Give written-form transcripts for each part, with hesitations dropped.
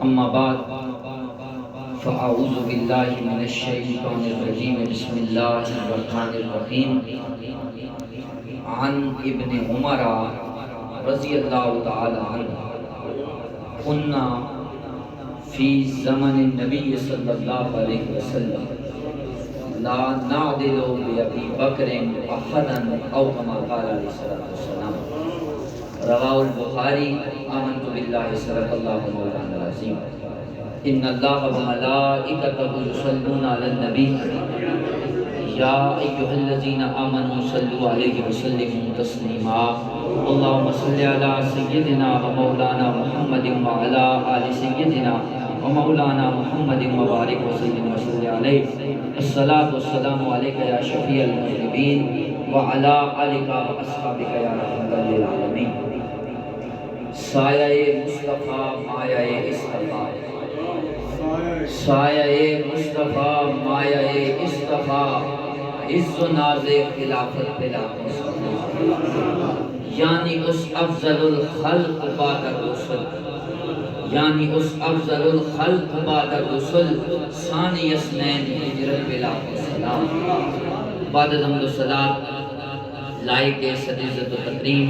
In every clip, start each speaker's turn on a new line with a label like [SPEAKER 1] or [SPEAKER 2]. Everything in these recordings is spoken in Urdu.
[SPEAKER 1] اما بعد فاعوذ باللہ من الشیطان الرجیم بسم اللہ الرحمن الرحیم عن ابن عمر رضی اللہ تعالی عنہ كنا فی زمن النبی صلی اللہ علیہ وسلم لا نعدل بأبی بکر احدا او کما قال علیہ الصلوۃ والسلام رواہ البخاری آمنت باللہ صدق اللہ مولانا العظیم ان اللہ و ملائکتہ یصلون علی النبی یا ایھا الذین آمنوا صلوا علیہ وسلموا تسلیما اللہم صل علی سیدنا و مولانا محمد و علی آل سیدنا و مولانا محمد مبارک وسلم وصلی علیہ الصلاۃ والسلام علیک یا شفیع المذنبین وعلی آلک و اصحابک یا رحمت للعالمین سایہ مصطفیٰ مایہ اصطفیٰ سایہ مصطفیٰ مایہ اصطفیٰ عز و ناز خلافت بلا مصطفیٰ یعنی اس افضل الخلق بعد الرسل یعنی اس افضل الخلق بعد الرسل ثانی اثنین ہجرت بلا السلام بعد حمد و صلاۃ لائق صد عزت و تکریم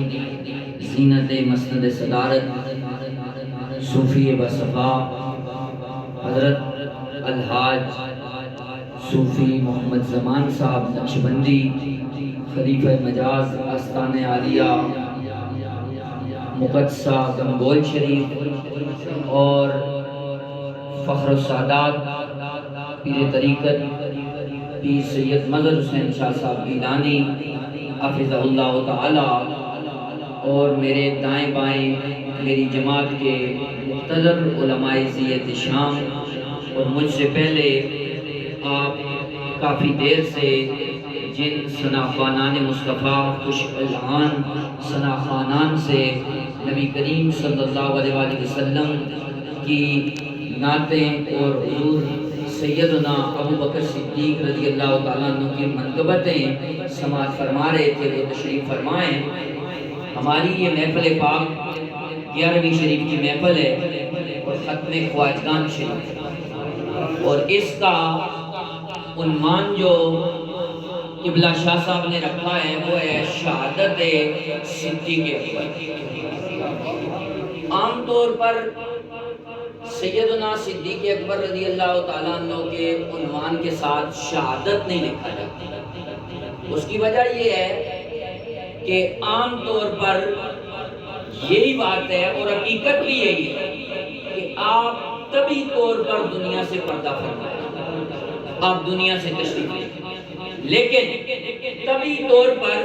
[SPEAKER 1] زینت مسند صدارت صوفی بصفا حضرت الحاج صوفی محمد زمان صاحب نقشبندی خلیفہ مجاز آستان عالیہ مقدسہ گنگول شریف اور فخر السادات پیر طریقت پیر سید مظہر حسین شاہ صاحب گیلانی حافظہ اللہ تعالی اور میرے دائیں بائیں میری جماعت کے مقتدر علماء ذی احتشام اور مجھ سے پہلے آپ کافی دیر سے جن ثناخوانان مصطفیٰ خوش الحان ثناخوانان سے نبی کریم صلی اللہ علیہ وآلہ وسلم کی نعتیں اور حضور سیدنا ابو بکر صدیق رضی اللہ تعالیٰ عنہ کی منقبتیں سماعت فرما رہے تھے وہ تشریف فرمائیں. ہماری یہ محفل پاک 11ویں شریف کی محفل ہے اور ختم خواجگان شریف اور اس کا عنوان جو قبلہ شاہ صاحب نے رکھا ہے وہ ہے شہادت صدیق اکبر. عام طور پر سیدنا صدیق اکبر رضی اللہ تعالیٰ عنہ کے عنوان کے ساتھ شہادت نہیں لکھا جاتا. اس کی وجہ یہ ہے کہ عام طور پر یہی بات ہے اور حقیقت بھی یہی ہے کہ آپ طبی طور پر دنیا سے پردہ فرمائیں، آپ دنیا سے تشریف لیں، لیکن طبی طور پر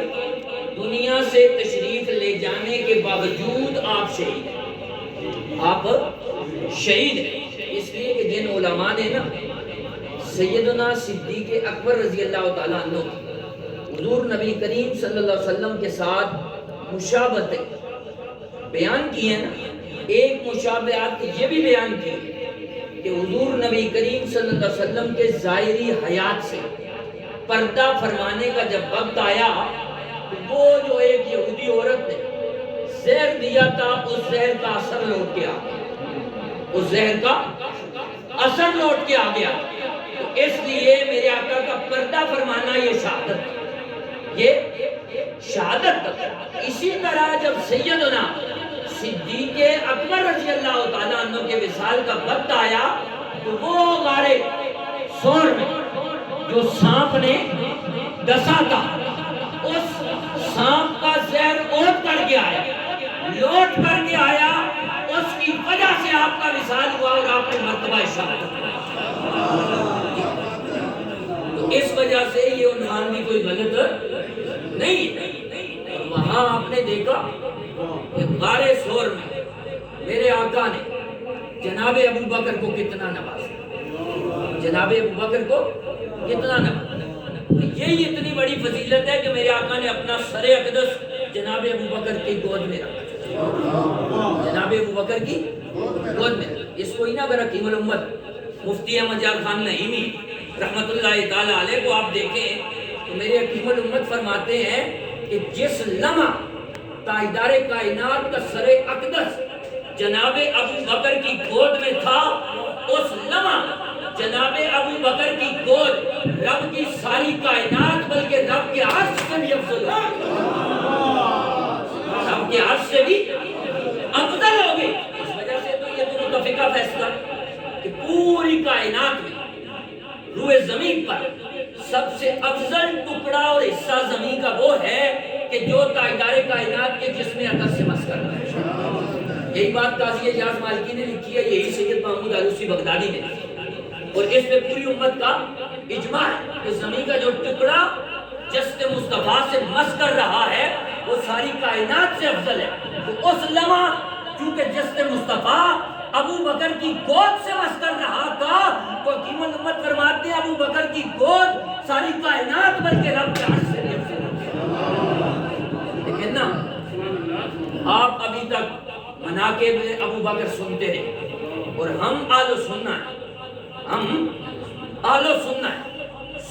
[SPEAKER 1] دنیا سے تشریف لے جانے کے باوجود آپ شہید ہیں. آپ شہید ہیں اس لیے کہ جن علماء نے نا سیدنا صدیق اکبر رضی اللہ تعالیٰ عنہ حضور نبی کریم صلی اللہ علیہ وسلم کے ساتھ مشابہتیں بیان کی ہیں نا، ایک مشابہت یہ بھی بیان کی کہ حضور نبی کریم صلی اللہ علیہ وسلم کے ظاہری حیات سے پردہ فرمانے کا جب وقت آیا تو وہ جو ایک یہودی عورت نے زہر دیا تھا اس زہر کا اثر لوٹ کے آ گیا، اس زہر کا اثر لوٹ کے آ گیا. تو اس لیے میرے آقا کا پردہ فرمانا یہ شہادت، یہ شہادت تک. اسی طرح جب سیدنا صدیق اکبر رضی اللہ تعالیٰ عنہ کے وصال کا وقت آیا تو وہ غارے سور میں جو سانپ نے ڈسا تھا اس سانپ کا زہر اوٹ کر کے آیا، لوٹ کر کے آیا، اس کی وجہ سے آپ کا وصال ہوا اور آپ نے مرتبہ شہادت. تو اس وجہ سے یہ عنوان بھی کوئی غلط نہیں. وہاں آپ نے دیکھا کہ غار سور میں میرے آقا نے جناب ابو بکر کو کتنا نوازا، جناب ابو بکر کو کتنا نوازا. یہی اتنی بڑی فضیلت ہے کہ میرے آقا نے اپنا سر اقدس جناب ابو بکر کی گود میں رکھا، جناب ابو بکر کی گود میں. اس کو ہی نا اگر حکیم الامت مفتی احمد یار خان نعیمی رحمت اللہ تعالی علیہ کو آپ دیکھیں تو میرے حکیم الامت فرماتے ہیں کہ جس لمحہ تاجدار کائنات کا سر اقدس جناب ابو بکر کی گود میں تھا، اس لمحہ جناب ابو بکر کی گود رب کی ساری کائنات بلکہ رب کے عرش سے بھی افضل ہو گئی، رب کے عرش سے بھی افضل ہو گئی۔ اس وجہ سے تو یہ تو متفقہ فیصلہ کہ پوری کائنات میں روئے زمین پر سب سے افضل ٹکڑا اور حصہ زمین کا وہ ہے کہ جو تاجدار کائنات کے جسم اطہر سے مس کر رہا ہے۔ یہی بات قاضی اعجاز مالکی نے لکھی ہے، یہی سید محمود آلوسی بغدادی نے، اور اس پہ پوری امت کا اجماع ہے کہ زمین کا جو ٹکڑا جسم مصطفیٰ سے مس کر رہا ہے وہ ساری کائنات سے افضل ہے۔ تو اس لمحہ چونکہ جسم مصطفیٰ ابو بکر کی گود سے مس کر رہا تھا تو حکیم الامت فرماتے ہیں ابو بکر کی گود ساری کائنات بلکہ رب کے عرش سے بھی افضل ہے۔ لیکن نا آپ ابھی تک مناقب ابو بکر سنتے رہے، اور ہم اہل سننا ہے، ہم اہل سننا ہے،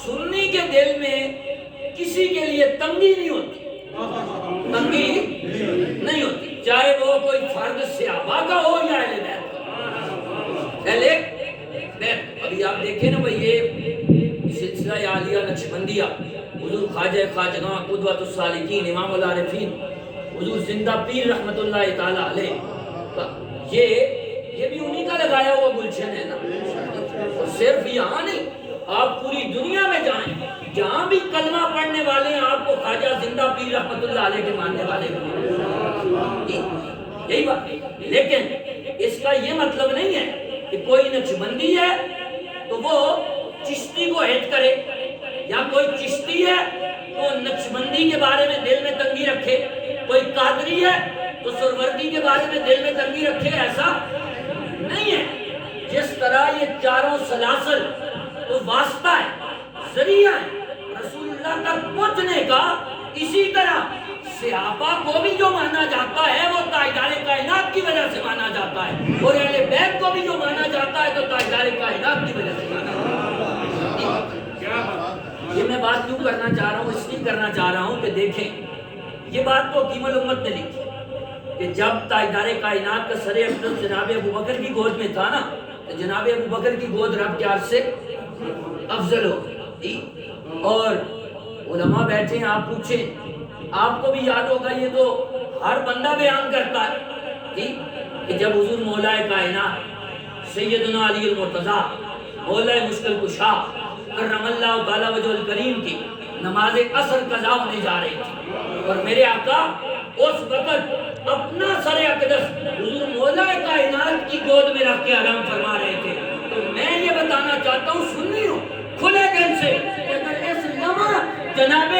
[SPEAKER 1] سنی کے دل میں کسی کے لیے تنگی نہیں ہوتی، تنگی نہیں ہوتی، چاہے وہ کوئی فرد صحابہ کا ہو یا اہل بیت کا۔ اہل بیت ابھی آپ دیکھیں نا بھئی یہ سلسلہ عالیہ نقشبندیہ، حضور خواجہ خواجگاں قدوۃ السالکین امام العارفین حضور زندہ پیر رحمت اللہ تعالیٰ علیہ، یہ بھی انہی کا لگایا ہوا گلشن ہے نا۔ اور صرف یہاں نہیں، آپ پوری دنیا میں جائیں، جہاں بھی کلمہ پڑھنے والے ہیں آپ کو خواجہ زندہ پیر رحمت اللہ علیہ کے ماننے والے ہیں، یہی بات ہے۔ لیکن اس کا یہ مطلب نہیں ہے کہ کوئی نقشبندی ہے تو وہ چشتی کو ہیٹ کرے، یا کوئی چشتی ہے تو نقشبندی کے بارے میں دل میں تنگی رکھے، کوئی قادری ہے تو سروردی کے بارے میں دل میں تنگی رکھے، ایسا نہیں ہے۔ جس طرح یہ چاروں سلاسل تو واسطہ ہے، ذریعہ ہے رسول اللہ تک پہنچنے کا، اسی طرح صحابہ کو بھی جو مانا جاتا ہے وہ تاجدار کائنات کی وجہ سے مانا جاتا ہے، اور اہل بیت کو بھی جو مانا جاتا ہے تو تاجدار کائنات کی وجہ سے مانا جاتا ہے۔ یہ میں بات کیوں کرنا چاہ رہا ہوں؟ اس لیے کرنا چاہ رہا ہوں کہ دیکھیں یہ بات تو حکیم الامت نے لکھی کہ جب تاجدار کائنات کا سر اقدس جناب ابو بکر کی گود میں تھا نا، تو جناب ابو بکر کی گود رب کے عرش سے افضل ہو گئی۔ اور علماء بیٹھے ہیں، آپ پوچھیں، آپ کو بھی یاد ہوگا، یہ تو ہر بندہ بیان کرتا ہے کہ جب حضور مولا کائنات سیدنا علی المرتضیٰ مولا مشکل کشا کرم اللہ تعالی وجہ الکریم کی نماز عصر قضا ہونے جا رہی تھی، اور میرے آقا اس وقت اپنا سر اقدس حضور مولا کائنات کی گود میں رکھ کے آرام فرما رہے تھے۔ تو میں یہ بتانا چاہتا ہوں، سنی ہوں کھلے دل سے کہ اگر اس لمحہ جناب